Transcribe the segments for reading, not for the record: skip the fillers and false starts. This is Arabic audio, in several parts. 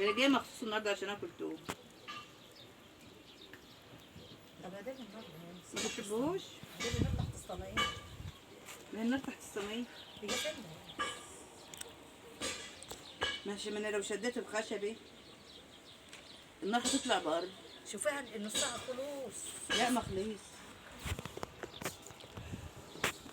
ده جاي مخصوص النهارده عشان اكل توم. طب هدول النار ما بتحبوش؟ هدول النار تحت الصنايع. ما هي النار تحت الصينيه. هي فين؟ ماشي، ما انا لو شديت الخشبي النار هتطلع بره. شوفيها نصها خلوص. لا ما خليش،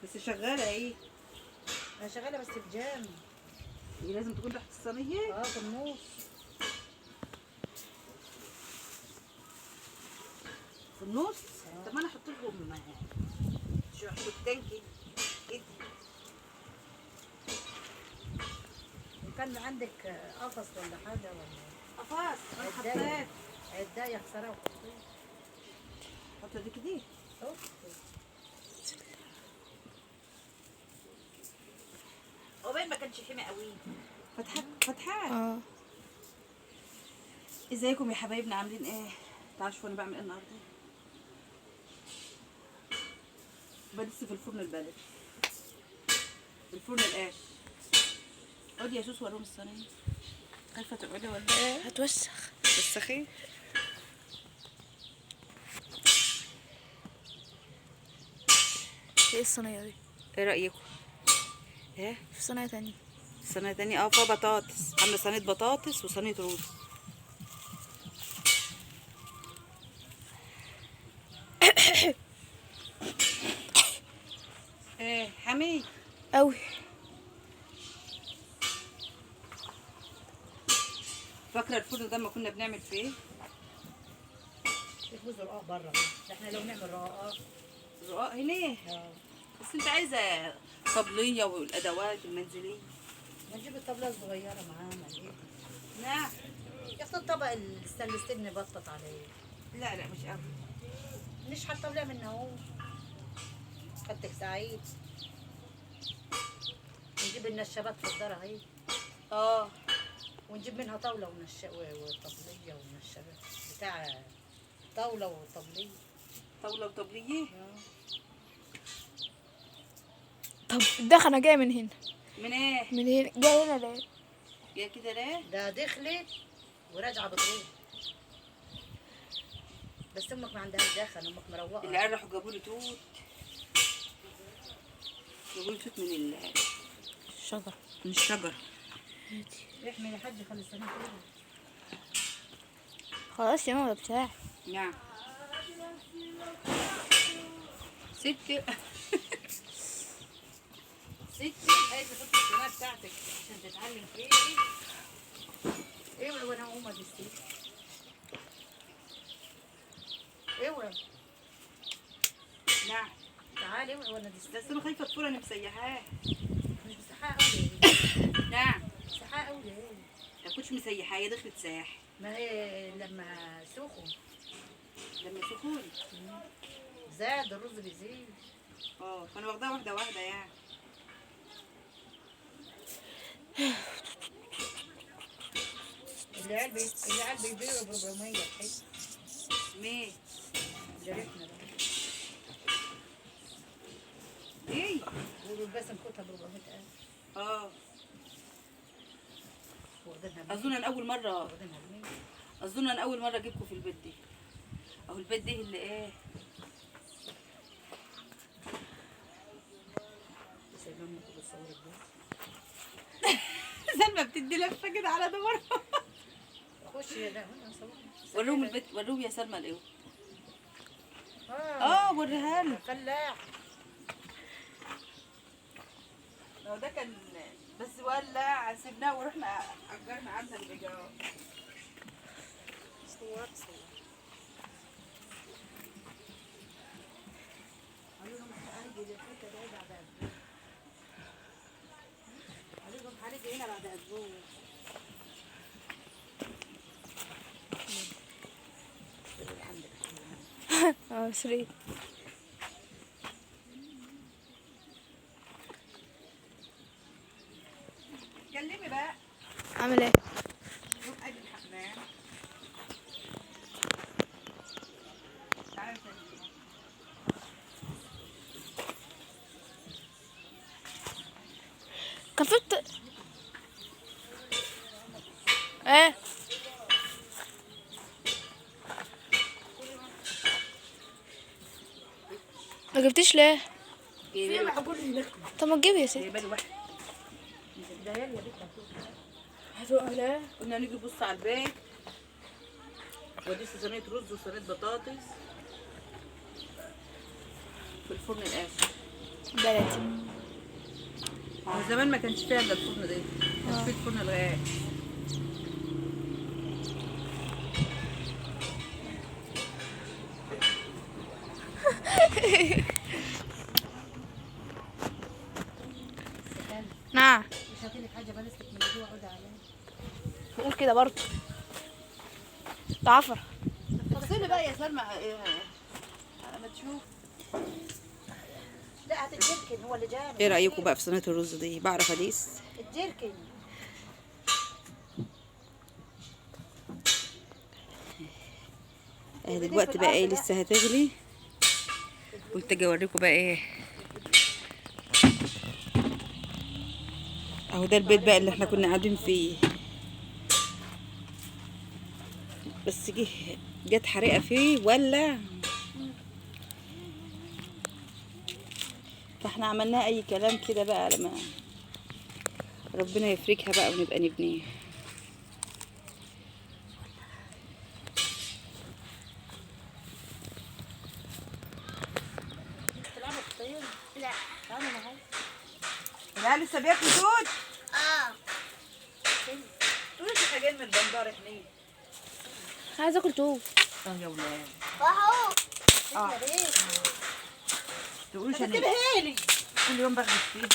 بس شغاله اهي. انا شغاله بس في جام. هي لازم تكون تحت الصينيه. في النص. في النص. طب ما انا احط لهم شو احط التانكي ايه. وكان عندك قفص ولا حاجه ولا قفاص انا عداية. حطيت. عدايه خساره وحطيت. حط دي كده. اهو. عقبال ما كانش حمى قوي. فتحات. ازيكم يا حبايبنا، عاملين ايه؟ تعالوا شوفوا انا بعمل ايه النهارده. بدس في الفرن البلدي، الفرن القاش. اقعدي يا سوس وريهم الصينيه. خايفه تقعدي ولا ايه؟ هتوسخ. وسخي. ايه الصينية دي؟ ايه رايكم؟ ايه في صينية تانية. صينيه تانية فيها بطاطس. عامله صينيه بطاطس وصينيه رز. ايه حمي اوي. فاكره الفرن ده ما كنا بنعمل فيه يخبز رقاق بره. احنا لو نعمل رقاق. رقاق هنا. بس انت عايزه طبليه والادوات المنزليه. نجيب الطبله الصغيره معانا ايه. نعم. ياخد الطبق الستانلس نبطط عليه. لا لا مش قوي. نشحت طبله منه اهو. خدتك سعيد. نجيب النشابات في الدار اهي. اه ونجيب منها طاوله وطبليه ونشابات بتاع طاوله وطبليه. طاوله وطبليه. طب الدخنة جاية من هنا. من ايه؟ من هنا جاية هنا ليه؟ جاي كده ليه؟ ده دخلت وراجعه بتروح. بس امك ما عندهاش دخن، امك مروقه. اللي قال راحوا جابوا لي توت. جابوا لي توت الشجرة. من الشجره. احمي يا حاج خلي السنه كده. خلاص يا ماما ده بتاعي. نعم. ستي ستي عايزه تحط الصينيه بتاعتك عشان تتعلم فيه. ايوه وانا اقوم ادستي. ايوه نعم. تعالي ايوه وانا ادستي. بس انا خايفه الفرن مسيحاه. مش مسحاه قوي. نعم. مسحاه قوي ايه. ما كنتش مسيحاه، هي دخلت ساح. ما هي لما سخن لما سخون. زاد الرز بيزيد. اه فانا واخداها واحده واحده يعني. العيال بيبيعوا ب 400 الحته. مين؟ جارتنا بقى. ايه؟ والباسم كتها ب 400,000. اه واخدينها اظن انا اول مره واخدينها ب 100. اظن انا اول مره اجيبكم في البيت دي. اهو البيت ده اللي ايه. سايبين امك بتصور البيت. سلمى بتدي لفه كده على دمر. خش يا ده هنا صور. وريهم البيت، وريهم يا سلمى الاول. اه وريها له. فلاح. لو ده كان بس ولع سيبناه ورحنا اجرنا عندنا الايجار. صور. عليكم حريقة هنا بعد أسبوع. سريع. كلمي بقى. عامل ايه؟ روح ادي الحمام. تعالي نسلم. كان في ايه؟ ما جبتيش ليه؟ جايبه في لي معقول لك طب ما تجيبي يا ستي. جايبه لي واحد. ده يا بنت هتروح ليه؟ قلنا نيجي نبص على البيت. ودي صينيه رز وصينيه بطاطس في الفرن القاسي. بلدي. من زمان ما كانش فيها الا الفرن ده، ما كانش فيه الفرن الغاز. نعم. مش هاتي لك حاجه بلاستيك من جوه عود عليها. قول كده برضه. تعفر. تفصلي بقى يا سلمى ما تشوف. لا هات الجيركن هو اللي جاي. ايه رايكم بقى في صينيه الرز دي؟ بعرف اديس. الجيركن دلوقتي بقى ايه لسه هتغلي. قلت اجي اوريكم بقى ايه. اهو ده البيت بقى اللي احنا كنا قاعدين فيه، بس جت حريقه فيه ولا. فاحنا عملناها اي كلام كده بقى على ما ربنا يفرجها بقى ونبقى نبنيها. تلعبوا في الطيور؟ لا. تعالوا معايا. لا لسه بياكلوا توت. توت احنا جايين من البندار احنا. عايزه اكل توت. يا ولاد اه ليه؟ تقولش انا تبهي لي. كل يوم بغلط فيه.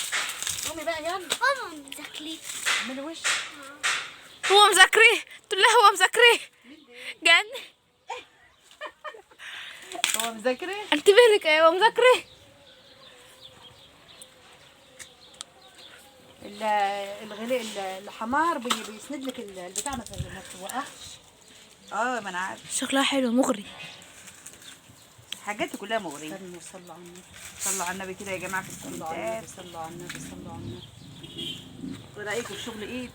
قومي بقى يلا. ماما مذاكري. اعملي وش. هو مذاكري؟ تقول لها هو مذاكري. جن. هو مذاكره. انت بالك ايه هو مذاكري؟ الحمار بيسند لك البتاع ما توقعش. اه ما انا عارف. شكلها حلو مغري. حاجاتي كلها مغريه. استنوا صلوا على النبي. صلوا على النبي كده يا جماعه في صلوا على الكومنتات. النبي. صلوا على النبي. صلوا على النبي. ايه رايكم في شغل ايد؟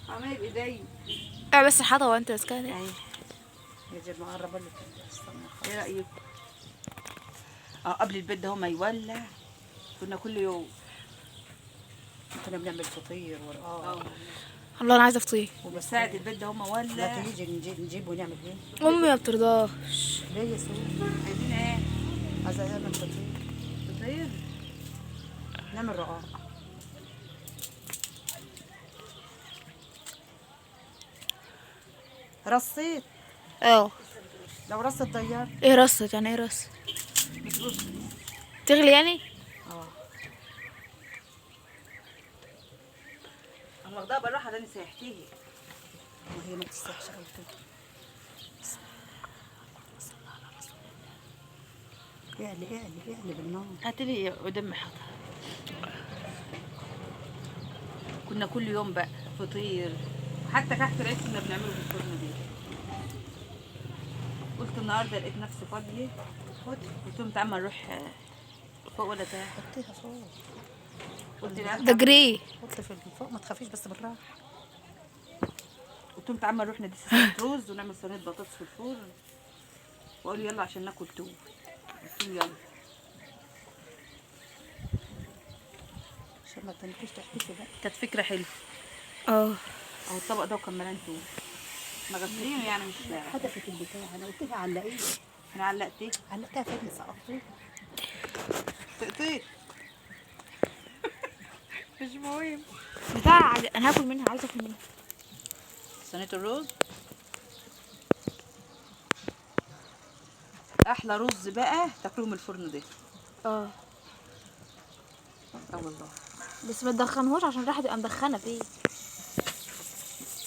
عمال بايدي. اه بس الحطه وانت ماسكاها اهي. يا جد مقربه لك. استنى. ايه رايكم؟ قبل البيت ده هو ما يولع كنا كل يوم كنا بنعمل فطير ورقاق. الله انا عايزه افطير. وبس ساعة البيت ده هما لا ولا. تيجي نجيب ونعمل ايه؟ امي ما بترضاش. ليه يا سو؟ عايزين ايه؟ عايزة نعمل فطير. فطير. نعمل رقاق. رصيت. اه. لو رصت ضيار. ايه رصت يعني ايه رص؟ بتقول تغلي يعني؟ اه. انا واخداها بالراحه ده انا سيحتيه. وهي ما تستحش قوي كده. اقلي بالنار. هاتي لي قدام حاطه. كنا كل يوم بقى فطير، حتى كحك العيش كنا بنعمله في الفرن دي. قلت النهارده لقيت نفسي فاضيه، قلت لهم تعالى نروح فوق ولا تحت. حطيها فوق. قلت لها ده جري. حطي في فوق ما تخافيش بس بالراحه. قلت لهم تعالى نروح ندي صينيه رز ونعمل صينيه بطاطس في الفرن، وقالوا يلا عشان ناكل توت. قلت لهم يلا. عشان ما تنكيش تحكيشي بقى. كانت فكره حلوه. اه. اهو الطبق ده وكان مليان توت مغسلينه يعني مش لاعب. حدفت البتاع انا قلت لها علقيه. انا علقتيه. علقتها فين سقطتها. تقطيع. مش مهم. بتاع انا هاكل منها عايزه اكل منها. صينيه الرز احلى رز بقى تاكلوه من الفرن ده. اه والله. بس ما تدخنهوش عشان الريحه تبقى مدخنه فيه.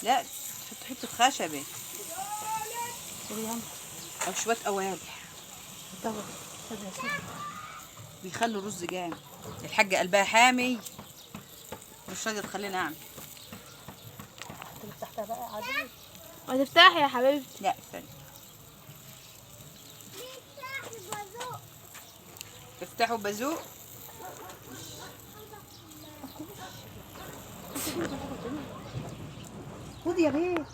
لا تحط حته خشبه او شويه قوالح بيخلوا الرز جامد. الحاجه قلبها حامي مش راضيه تخليني اعمل. تفتحتها بقى عادي. ما تفتحي يا حبيبتي. لا استني. افتحوا بازوق. خدي يا بيه.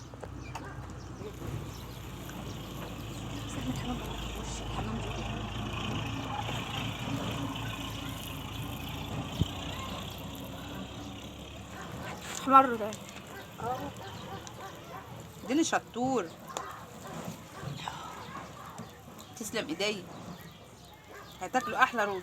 احمر ده. اه اديني شطور. تسلم ايدي. هتاكلوا احلى رز.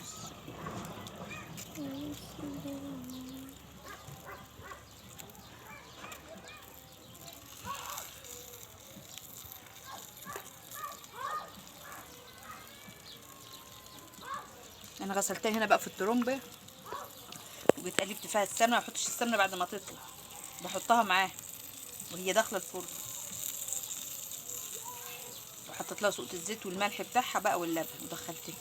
انا غسلتها هنا بقى في الترمبه، وجيت قلبت فيها السمنه. ما بحطش السمنه بعد ما تطلع، بحطها معاها وهي داخله الفرن، وحطيت لها سقط الزيت والملح بتاعها بقى واللبن ودخلتها.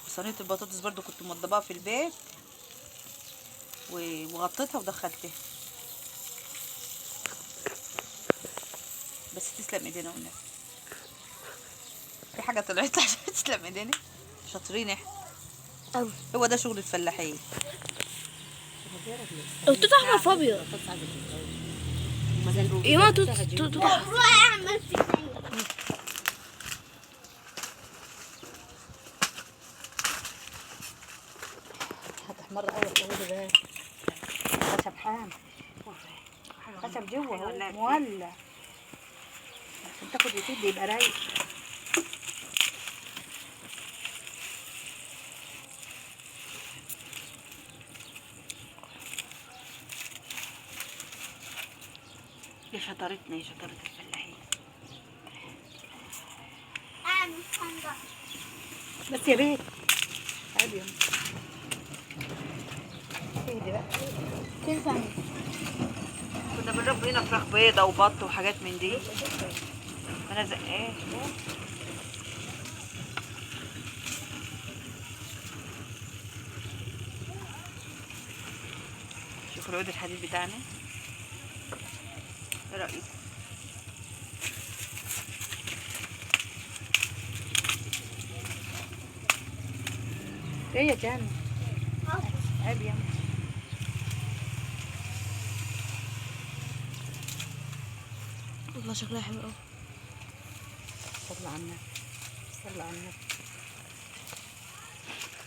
وصينيه البطاطس برضو كنت موضباها في البيت وغطيتها ودخلتها. بس تسلم ايدينا والنبي. في حاجه طلعت عشان تسلم ايدينا. شاطرين احنا أوي. هو ده شغل الفلاحين. التوت احمر في ابيض. يا ما توت احمر. هتحمر اول تقولي بقى خشب حام، خشب جوه هو مولع عشان تاخد وتدي يبقى رايق. يا شطارتنا يا شطارة الفلاحين. بس يا بيه عادي يا اهدي بقى. كنا بنربي هنا فراخ بيضة وبط وحاجات من دي. انا زقاه. شوفوا العود الحديد بتاعنا. ايه رأيك؟ ايه يا جان عيب يا والله شكلها حلو قوي. صلى على النبي صلى على النبي.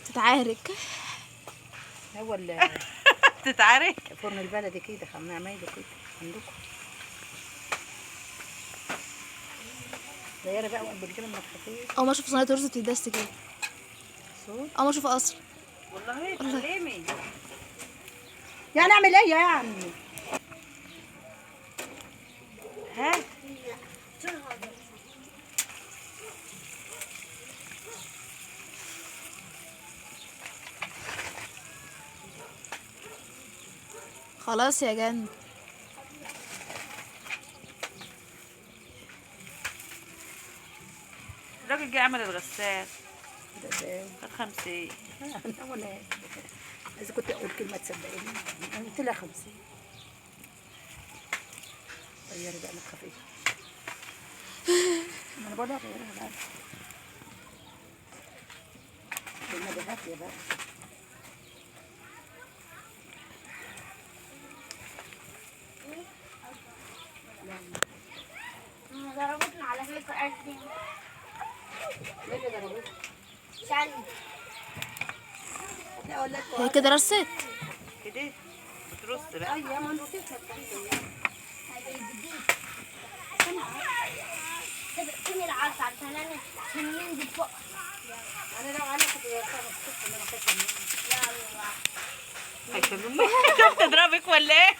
تتعارك. هو تتعارك. فرن البلدي كده عمايله كده عندكم دايره بقى وقلب الجبن مخفيه اول ما اشوف صينيه رز بتدست كده. صوت. اول ما اشوف قصر. والله تعلمي. يعني اعمل ايه يعني؟ ها خلاص يا جن. الراجل جه عمل الغسال ده خد 50. انا ولا اذا كنت اقول كلمه تصدقيني انا قلت لها 50. غيري بقى الخفيف. انا بقول لها غيرها بقى. بالنبي هات يا بقى. ضربتنا على فكرة قد ليه اللي ضربوك؟ ثانية. لا ولا هي كده رصت. كده بترص بقى. ايوه ما انتوا كده سبقتني العرس عشان ننزل فوق. انا لو انا كنت الصبح اللي انا فاكره خايفة مني. بتضربك ولا ايه؟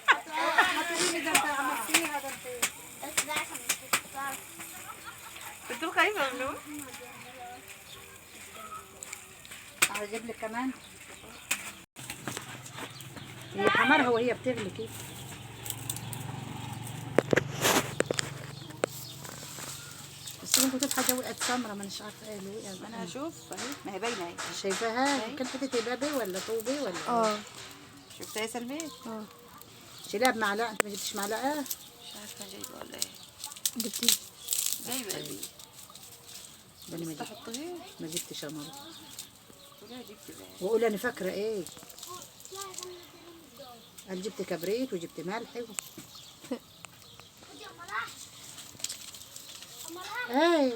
هتقولي ده انت عملتيها ده انت. بس ده عشان مش هتعرف. بتقول خايفة منه. اجيب لك كمان. هي حمارها وهي بتغلي كده. بس انت كنت حاجه وقعت سمره ما مش عارفه ايه اللي وقعت. ما انا هشوف اهي، ما هي باينة اهي. شايفاها يمكن حته بابي ولا طوبي ولا اه. شفتها يا سلمى؟ اه. شيلها بمعلقه. انت ما جبتش معلقه؟ مش عارفة جايبة ولا ايه. جبتيه. جايبة قلبي. انا ما بس تحطيها. ما جبتش يا ماما. ولا جبت بقى. واقول انا فاكره ايه. انا جبت كبريت وجبت ملح ايه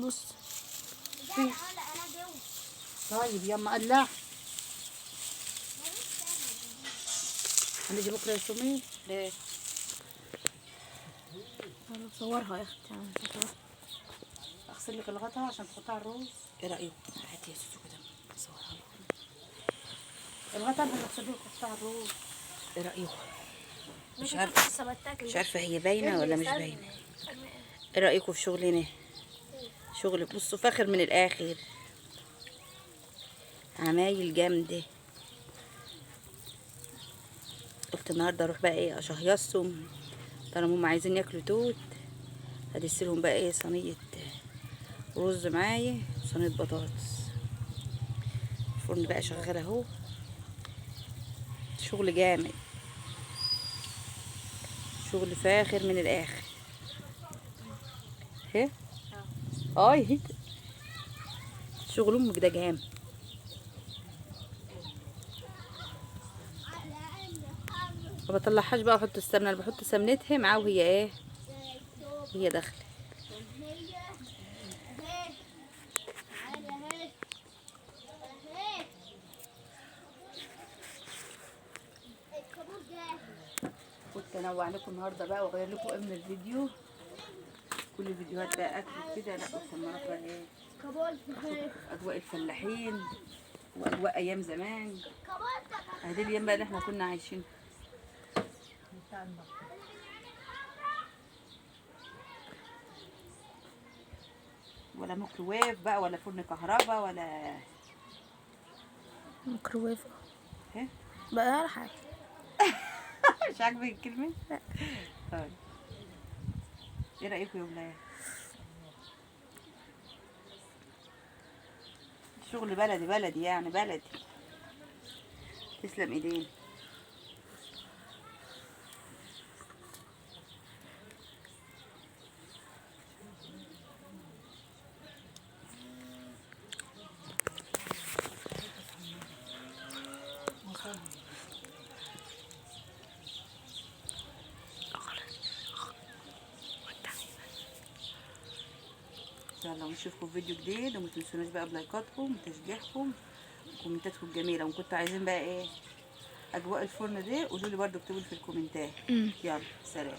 بص. طيب يما قلع. هنيجي بكره يا سمية؟ ليه؟ انا بصورها يا اختي أنا بصورها. اغسل لك الغطا عشان تحطها على الرز. ايه رايك؟ هاتي يا سوسو كده صورها لكم. الغطا اللي هغسله لك تحطها على الرز. ايه رايك؟ مش عارفه مش عارفه هي باينه ولا مش باينه. ايه رايكم في شغلنا؟ شغل بصوا فاخر من الاخر، عمايل جامده. قلت النهارده اروح بقى ايه اشهيصهم طالما هم عايزين ياكلوا توت. هدسلهم بقى ايه صينيه رز معايا وصينيه بطاطس. الفرن بقى شغال اهو، شغل جامد، شغل فاخر من الاخر. ايه اي شغل امك ده جامد. ما بطلعهاش بقى واحط السمنه، انا بحط سمنتها معاه وهي ايه وهي داخله. قلت انوع لكم النهارده بقى واغير لكم من الفيديو. كل الفيديوهات بقى اكل كده، لا قلت اما اروح بقى ايه اجواء الفلاحين واجواء ايام زمان. هذه الايام بقى اللي احنا كنا عايشين. ولا ميكروويف بقى ولا فرن كهرباء ولا ميكروويف ايه. بقى على حاجة. مش عاجبك الكلمه؟ لا. طيب ايه رايكم يا ولاد؟ شغل بلدي بلدي يعني بلدي. تسلم ايدين. يلا ونشوفكم في فيديو جديد، وما تنسوناش بقى بلايكاتكم وتشجيعكم وكومنتاتكم الجميله. وان كنتوا عايزين بقى ايه اجواء الفرن دي قولوا لي برده، اكتبوا لي في الكومنتات. يلا سلام.